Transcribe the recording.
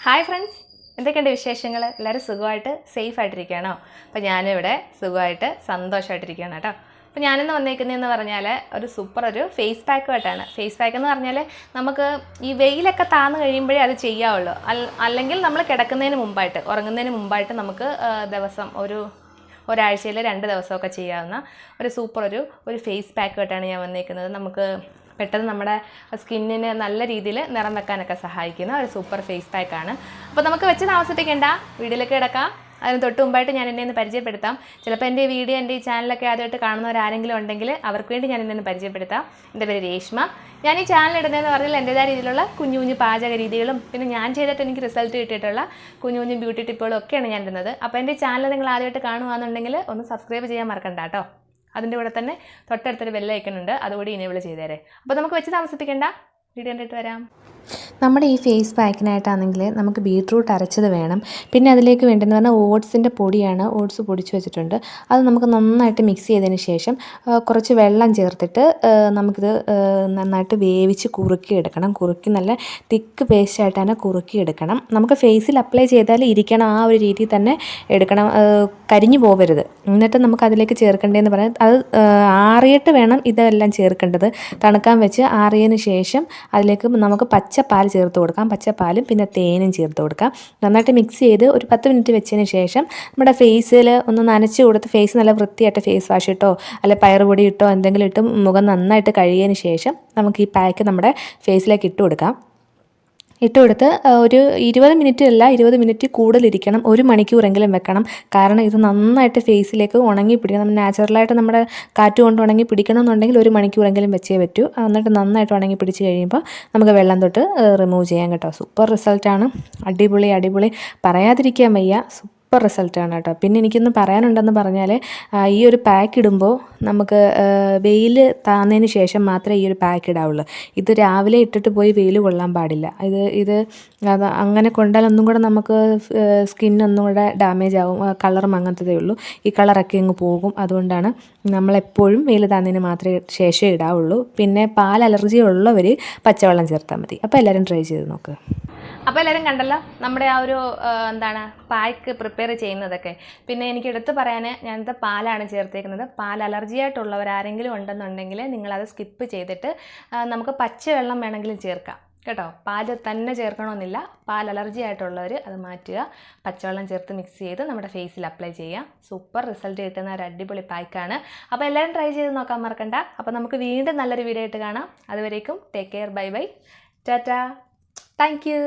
Hi friends, എന്തൊക്കെയുണ്ട് വിശേഷങ്ങൾ? എല്ലാവരും സുഖമായിട്ട് സേഫ് ആയിട്ടിരിക്കുകയാണോ? അപ്പോൾ ഞാനും ഇവിടെ സുഖമായിട്ട് സന്തോഷമായിട്ടിരിക്കുകയാണ് കേട്ടോ. അപ്പോൾ ഞാനിന്ന് വന്നേക്കുന്നതെന്ന് പറഞ്ഞാൽ ഒരു ഫേസ് പാക്കുമായിട്ടാണ്. ഫേസ് പാക്ക് എന്ന് പറഞ്ഞാൽ നമുക്ക് ഈ വെയിലൊക്കെ താന്ന് കഴിയുമ്പോഴേ അത് ചെയ്യാവുള്ളൂ. അല്ലെങ്കിൽ നമ്മൾ കിടക്കുന്നതിന് മുമ്പായിട്ട്, ഉറങ്ങുന്നതിന് മുമ്പായിട്ട് നമുക്ക് ദിവസം ഒരാഴ്ചയിൽ 2 ദിവസമൊക്കെ ചെയ്യാവുന്ന ഒരു ഫേസ് പാക്കുമായിട്ടാണ് ഞാൻ വന്നേക്കുന്നത്. നമുക്ക് പെട്ടെന്ന് നമ്മുടെ സ്കിന്നിന് നല്ല രീതിയിൽ നിറം വെക്കാനൊക്കെ സഹായിക്കുന്ന ഒരു സൂപ്പർ ഫേസ് പാക്കാണ്. അപ്പോൾ നമുക്ക് വെച്ച് താമസിപ്പിക്കേണ്ട, വീഡിയോയിലേക്ക് കിടക്കാം. അതിന് തൊട്ട് മുമ്പായിട്ട് ഞാൻ എന്നെ ഒന്ന് പരിചയപ്പെടുത്താം. ചിലപ്പോൾ എൻ്റെ ഈ ചാനലൊക്കെ ആദ്യമായിട്ട് കാണുന്നവരാരെങ്കിലും ഉണ്ടെങ്കിൽ അവർക്ക് വേണ്ടി ഞാൻ എന്നെ ഒന്ന് പരിചയപ്പെടുത്താം. എൻ്റെ പേര് രേഷ്മ. ഞാൻ ഈ ചാനൽ ഇടുന്നതെന്ന് പറഞ്ഞാൽ എൻ്റെതായ രീതിയിലുള്ള കുഞ്ഞു കുഞ്ഞു പാചക രീതികളും പിന്നെ ഞാൻ ചെയ്തിട്ട് എനിക്ക് റിസൾട്ട് കിട്ടിയിട്ടുള്ള കുഞ്ഞു കുഞ്ഞു ബ്യൂട്ടി ടിപ്പുകളും ഒക്കെയാണ് ഞാൻ ഇടുന്നത്. അപ്പോൾ എൻ്റെ ചാനൽ നിങ്ങൾ ആദ്യമായിട്ട് കാണുകയാണെന്നുണ്ടെങ്കിൽ ഒന്ന് സബ്സ്ക്രൈബ് ചെയ്യാൻ മറക്കണ്ട കേട്ടോ. അതിൻ്റെ കൂടെ തന്നെ തൊട്ടടുത്തൊരു ബെല്ലൈക്കൺ ഉണ്ട്, അതുകൂടി ഇനേബിൾ ചെയ്തേരെ. അപ്പോൾ നമുക്ക് വെച്ച് താമസിപ്പിക്കേണ്ട, വീഡിയോ കണ്ടിട്ട് വരാം. നമ്മുടെ ഈ ഫേസ് പാക്കിനായിട്ടാണെങ്കിൽ നമുക്ക് ബീട്രൂട്ട് അരച്ചത് വേണം. പിന്നെ അതിലേക്ക് വേണ്ടതെന്ന് പറഞ്ഞാൽ ഓട്സിൻ്റെ പൊടിയാണ്. ഓട്സ് പൊടിച്ച് വെച്ചിട്ടുണ്ട്. അത് നമുക്ക് നന്നായിട്ട് മിക്സ് ചെയ്തതിന് ശേഷം കുറച്ച് വെള്ളം ചേർത്തിട്ട് നമുക്കിത് നന്നായിട്ട് വേവിച്ച് കുറുക്കിയെടുക്കണം. നല്ല തിക്ക് പേസ്റ്റായിട്ട് തന്നെ കുറുക്കിയെടുക്കണം. നമുക്ക് ഫേസിൽ അപ്ലൈ ചെയ്താൽ ഇരിക്കണം, ആ ഒരു രീതിയിൽ തന്നെ എടുക്കണം, കരിഞ്ഞു പോവരുത്. എന്നിട്ട് നമുക്ക് അതിലേക്ക് ചേർക്കേണ്ടതെന്ന് പറഞ്ഞാൽ അത് ആറിയിട്ട് വേണം ഇതെല്ലാം ചേർക്കേണ്ടത്. തണുക്കാൻ വെച്ച് ആറിയതിന് ശേഷം അതിലേക്ക് നമുക്ക് പച്ചപ്പാൽ ചേർത്ത് കൊടുക്കാം. പച്ചപ്പാലും പിന്നെ തേനും ചേർത്ത് കൊടുക്കാം. നന്നായിട്ട് മിക്സ് ചെയ്ത് ഒരു 10 മിനിറ്റ് വെച്ചതിന് ശേഷം നമ്മുടെ ഫേസിൽ ഒന്ന് നനച്ച് കൊടുത്ത് ഫേസ് നല്ല വൃത്തിയായിട്ട് ഫേസ് വാഷ് ഇട്ടോ അല്ലെ പയറുപൊടി ഇട്ടോ എന്തെങ്കിലും ഇട്ട് മുഖം നന്നായിട്ട് കഴുകിയതിന് ശേഷം നമുക്ക് ഈ പാക്ക് നമ്മുടെ ഫേസിലേക്ക് ഇട്ട് കൊടുക്കാം. ഇട്ട് കൊടുത്ത് ഒരു 20 മിനിറ്റ് കൂടുതലിരിക്കണം. 1 മണിക്കൂറെങ്കിലും വെക്കണം. കാരണം ഇത് നന്നായിട്ട് ഫേസിലേക്ക് ഉണങ്ങി പിടിക്കണം. നാച്ചുറലായിട്ട് നമ്മുടെ കാറ്റ് കൊണ്ട് ഉണങ്ങി പിടിക്കണമെന്നുണ്ടെങ്കിൽ 1 മണിക്കൂറെങ്കിലും വെച്ചേ പറ്റൂ. എന്നിട്ട് നന്നായിട്ട് ഉണങ്ങി പിടിച്ച് കഴിയുമ്പോൾ നമുക്ക് വെള്ളം തൊട്ട് റിമൂവ് ചെയ്യാം കേട്ടോ. സൂപ്പർ റിസൾട്ടാണ്. അടിപൊളി പറയാതിരിക്കാൻ വയ്യ. സൂപ്പർ റിസൾട്ടാണ് കേട്ടോ. പിന്നെ എനിക്കൊന്ന് പറയാനുണ്ടെന്ന് പറഞ്ഞാൽ ഈ ഒരു പാക്ക് ഇടുമ്പോൾ നമുക്ക് വെയിൽ താന്നതിന് ശേഷം മാത്രമേ ഈ ഒരു പാക്ക് ഇടാവുള്ളൂ. ഇത് രാവിലെ ഇട്ടിട്ട് പോയി വെയിൽ കൊള്ളാൻ പാടില്ല. ഇത് അങ്ങനെ കൊണ്ടാൽ ഒന്നും കൂടെ നമുക്ക് സ്കിന്നൊന്നും കൂടെ ഡാമേജ് ആവും. കളറും അങ്ങനത്തതേ ഉള്ളൂ. ഈ കളറൊക്കെ അങ്ങ് പോകും. അതുകൊണ്ടാണ് നമ്മളെപ്പോഴും വെയിൽ താന്നതിന് മാത്രമേ ശേഷം ഇടാവുള്ളൂ. പിന്നെ പാൽ അലർജി ഉള്ളവർ പച്ചവെള്ളം ചേർത്താൽ മതി. അപ്പോൾ എല്ലാവരും ട്രൈ ചെയ്ത് നോക്ക്. അപ്പോൾ എല്ലാവരും കണ്ടല്ലോ നമ്മുടെ ആ ഒരു പാക്ക് പ്രിപ്പയർ ചെയ്യുന്നതൊക്കെ. പിന്നെ എനിക്ക് എടുത്ത് പറയാൻ, ഞാനത് പാലാണ് ചേർത്തേക്കുന്നത്. പാൽ അലർജി ആയിട്ടുള്ളവരാരെങ്കിലും ഉണ്ടെന്നുണ്ടെങ്കിൽ നിങ്ങളത് സ്കിപ്പ് ചെയ്തിട്ട് നമുക്ക് പച്ചവെള്ളം വേണമെങ്കിലും ചേർക്കാം കേട്ടോ. പാല് തന്നെ ചേർക്കണമെന്നില്ല. പാൽ അലർജി ആയിട്ടുള്ളവർ അത് മാറ്റുക. പച്ചവെള്ളം ചേർത്ത് മിക്സ് ചെയ്ത് നമ്മുടെ ഫേസിൽ അപ്ലൈ ചെയ്യാം. സൂപ്പർ റിസൾട്ട് കിട്ടുന്ന ഒരു അടിപൊളി പാക്കാണ്. അപ്പോൾ എല്ലാവരും ട്രൈ ചെയ്ത് നോക്കാൻ മറക്കണ്ട. അപ്പോൾ നമുക്ക് വീണ്ടും നല്ലൊരു വീഡിയോ ആയിട്ട് കാണാം. അതുവരേക്കും take care, bye bye, Tata, thank you.